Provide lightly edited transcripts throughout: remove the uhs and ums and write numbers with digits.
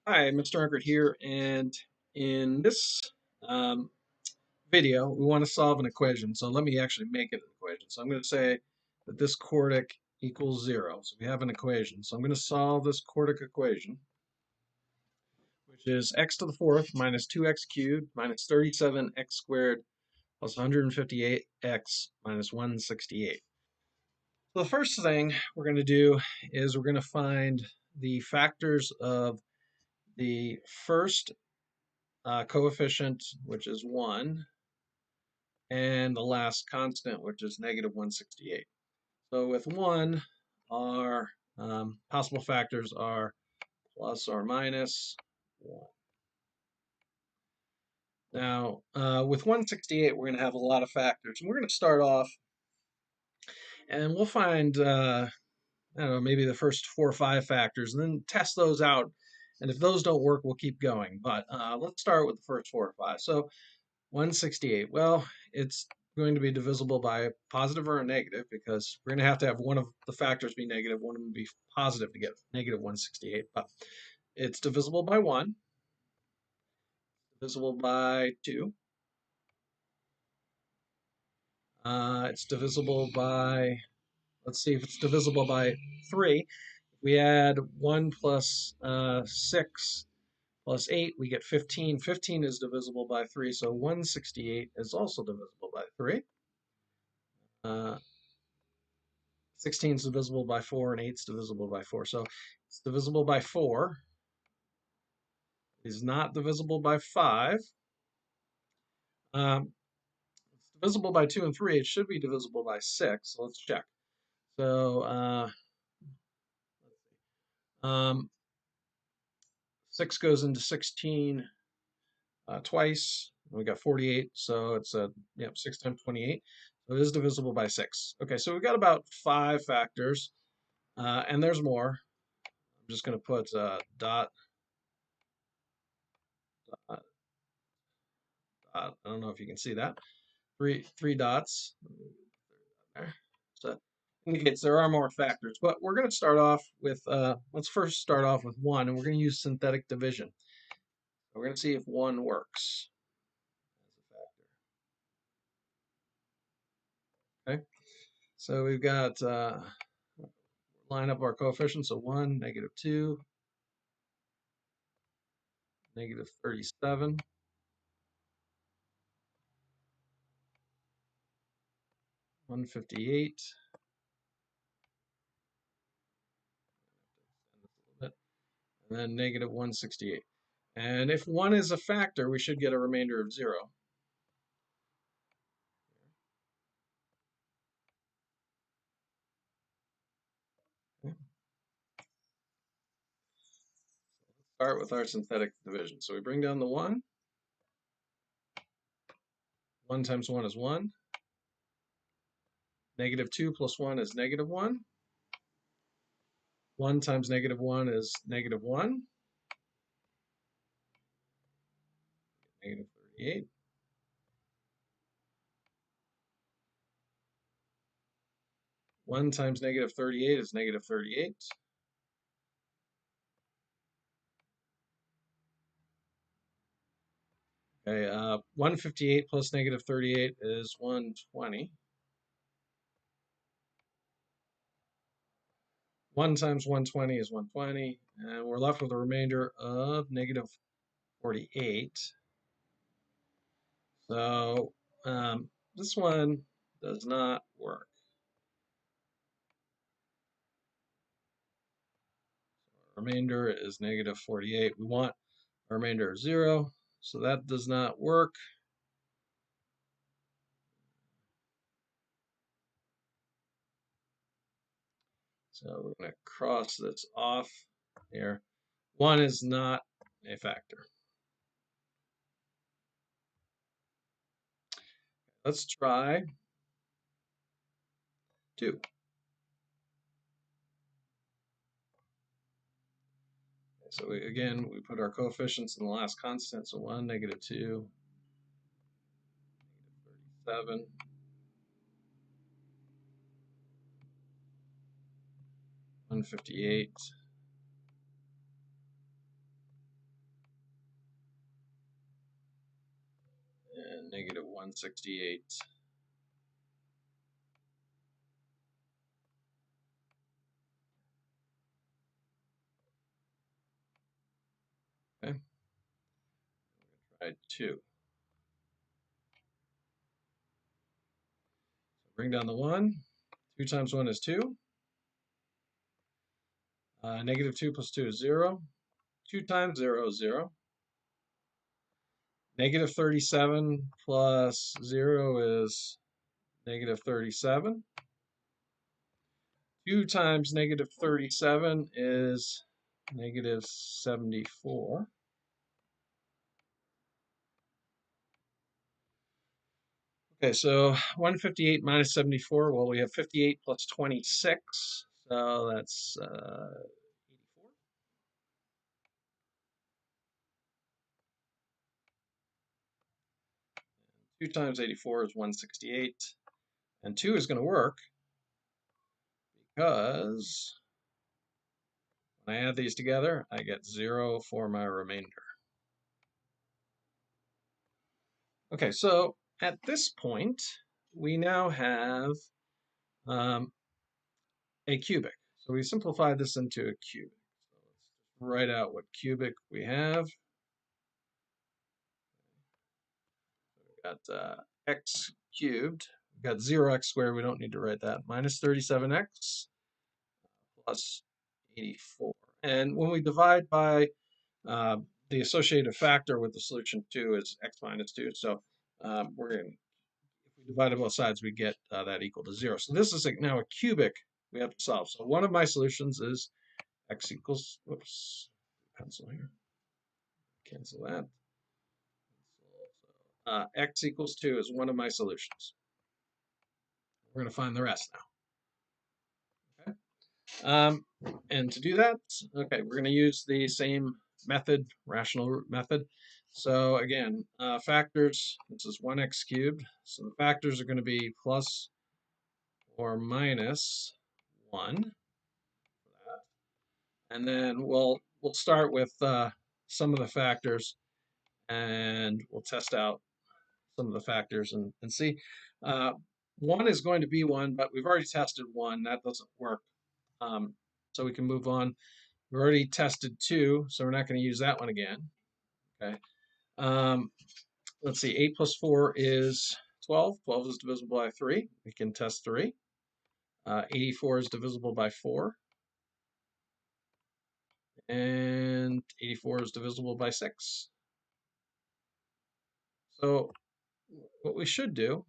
Hi, Mr. Eckert here, and in this um, video, we want to solve an equation. So let me actually make it an equation. So I'm going to say that this quartic equals 0. So we have an equation. So I'm going to solve this quartic equation, which is x to the fourth minus 2x cubed minus 37x squared plus 158x minus 168. So the first thing we're going to do is we're going to find the factors of the first coefficient, which is 1, and the last constant, which is negative 168. So with 1, our possible factors are plus or minus 1. Now, with 168, we're going to have a lot of factors. And we're going to start off, and we'll find, I don't know, maybe the first 4 or 5 factors, and then test those out. And if those don't work, we'll keep going. But let's start with the first 4 or 5. So 168. Well, it's going to be divisible by a positive or a negative because we're going to have one of the factors be negative, one of them be positive to get negative 168. But it's divisible by 1, divisible by 2. It's divisible by, let's see if it's divisible by 3. If we add 1 plus 6 plus 8, we get 15. 15 is divisible by 3, so 168 is also divisible by 3. 16 is divisible by 4, and 8 is divisible by 4. So it's divisible by 4. It's not divisible by 5. It's divisible by 2 and 3. It should be divisible by 6. So let's check. So um, 6 goes into 16 twice. We got 48. So it's 6 times 28. So it is divisible by 6. Okay, so we've got about 5 factors. And there's more. I'm just going to put dot. I don't know if you can see that. Three dots there. So indicates there are more factors, but we're going to start off with, let's first start off with 1, and we're going to use synthetic division. We're going to see if 1 works as a factor. Okay, so we've got, line up our coefficients, so 1, negative 2, negative 37, 158, and then negative 168. And if 1 is a factor, we should get a remainder of 0. Okay. Start with our synthetic division. So we bring down the 1. 1 times 1 is 1. Negative 2 plus 1 is negative 1. 1 times negative 1 is negative 1. Negative 38. 1 times negative 38 is negative 38. Okay, 158 plus negative 38 is 120. 1 times 120 is 120, and we're left with a remainder of negative 48. So this one does not work. Remainder is negative 48. We want a remainder of 0, so that does not work. So we're going to cross this off here. 1 is not a factor. Let's try 2. So again, we put our coefficients in the last constant. So 1, negative 2, negative 37, 158, negative 168. Okay, try 2. So bring down the 1. 2 times 1 is 2. Negative 2 plus 2 is 0. 2 times 0 is 0. Negative 37 plus 0 is negative 37. 2 times negative 37 is negative 74. Okay, so 158 minus 74, well, we have 58 plus 26, so that's 84. 2 times 84 is 168, and 2 is going to work because when I add these together, I get 0 for my remainder. Okay, so at this point, we now have a cubic. So we simplified this into a cubic. So let's write out what cubic we have. We've got x cubed. We've got 0x squared. We don't need to write that. Minus 37x plus 84. And when we divide by the associated factor with the solution 2 is x minus 2. So we're going to, if we divide both sides, we get that equal to 0. So this is now a cubic we have to solve. So one of my solutions is x equals, whoops, pencil here. Cancel that. X equals 2 is one of my solutions. We're going to find the rest now. Okay. And to do that, okay, we're going to use the same method, rational root method. So again, factors, this is 1x cubed. So the factors are going to be plus or minus 1. And then we'll start with some of the factors, and we'll test out some of the factors and see. 1 is going to be 1, but we've already tested 1. That doesn't work. So we can move on. We've already tested 2, so we're not going to use that one again. Okay. Let's see. 8 plus 4 is 12. 12 is divisible by 3. We can test 3. 84 is divisible by 4. And 84 is divisible by 6. So what we should do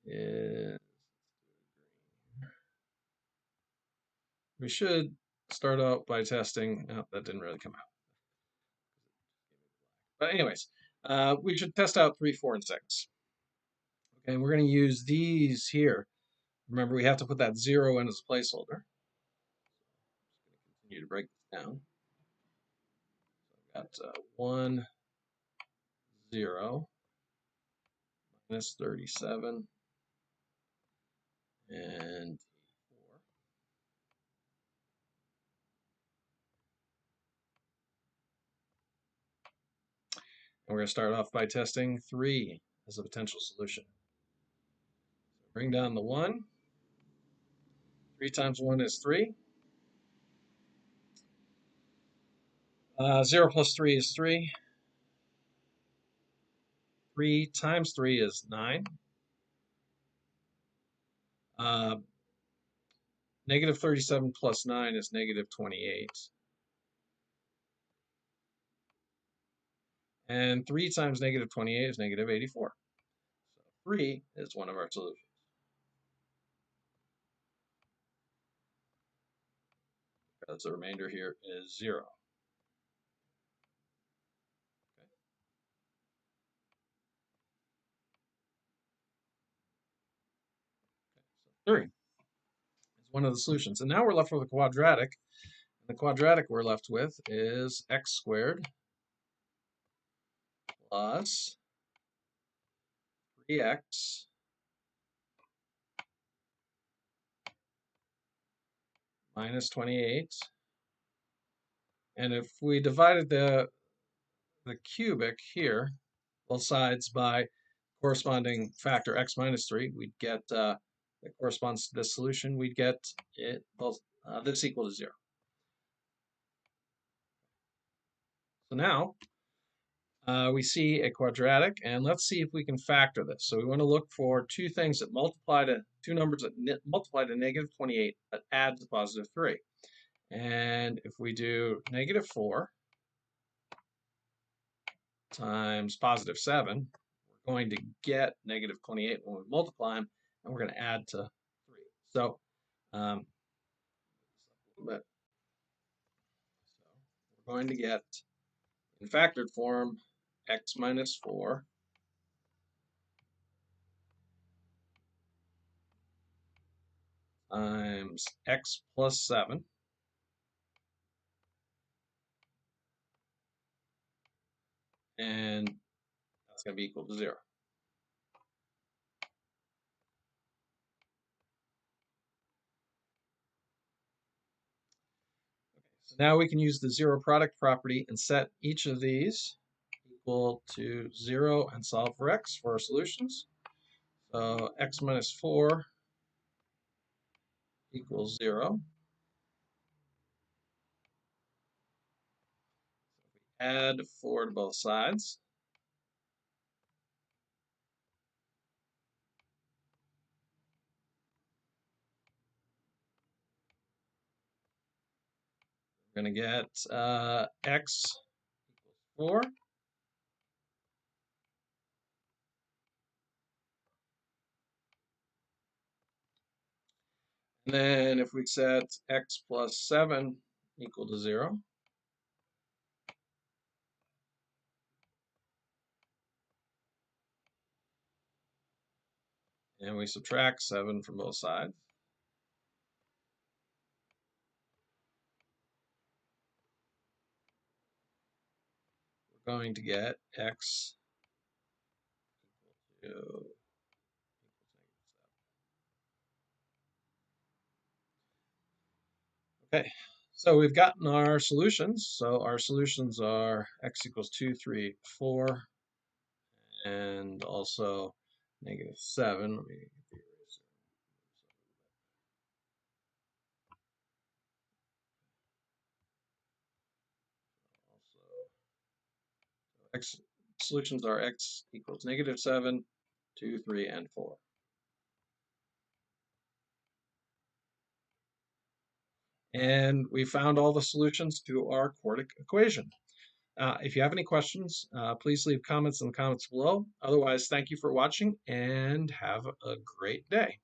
is we should start out by testing. Oh, that didn't really come out. But anyways, we should test out 3, 4, and 6. Okay, and we're going to use these here. Remember, we have to put that 0 in as a placeholder. Continue to break this down. So I've got 1, 0, minus 37, and 4. And we're going to start off by testing 3 as a potential solution. So bring down the 1. 3 times 1 is 3. 0 plus 3 is 3. 3 times 3 is 9. Negative 37 plus 9 is negative 28. And 3 times negative 28 is negative 84. So 3 is one of our solutions. Because the remainder here is 0. Okay. So 3 is one of the solutions. And now we're left with a quadratic. And the quadratic we're left with is x squared plus 3x minus 28. And if we divided the cubic here, both sides by corresponding factor x minus 3, we'd get that corresponds to this solution, we'd get it both this equal to 0. So now we see a quadratic, and let's see if we can factor this. So we want to look for two things that multiply to two numbers that multiply to negative 28 but add to positive 3. And if we do negative 4 times positive 7, we're going to get negative 28 when we multiply them, and we're going to add to 3. So, um, we're going to get, in factored form, x minus 4 times x plus 7, and that's going to be equal to 0. So now we can use the zero product property and set each of these equal to 0 and solve for x for our solutions. So x minus 4 equals 0. Add 4 to both sides. We're going to get x equals 4. And then if we set x plus 7 equal to 0, and we subtract 7 from both sides, we're going to get x equal to okay, so we've gotten our solutions. So our solutions are x equals 2, 3, 4, and also negative 7. Let me get the eraser. Also, x solutions are x equals negative 7, 2, 3, and 4. And we found all the solutions to our quartic equation. If you have any questions, please leave comments in the comments below. Otherwise, thank you for watching and have a great day.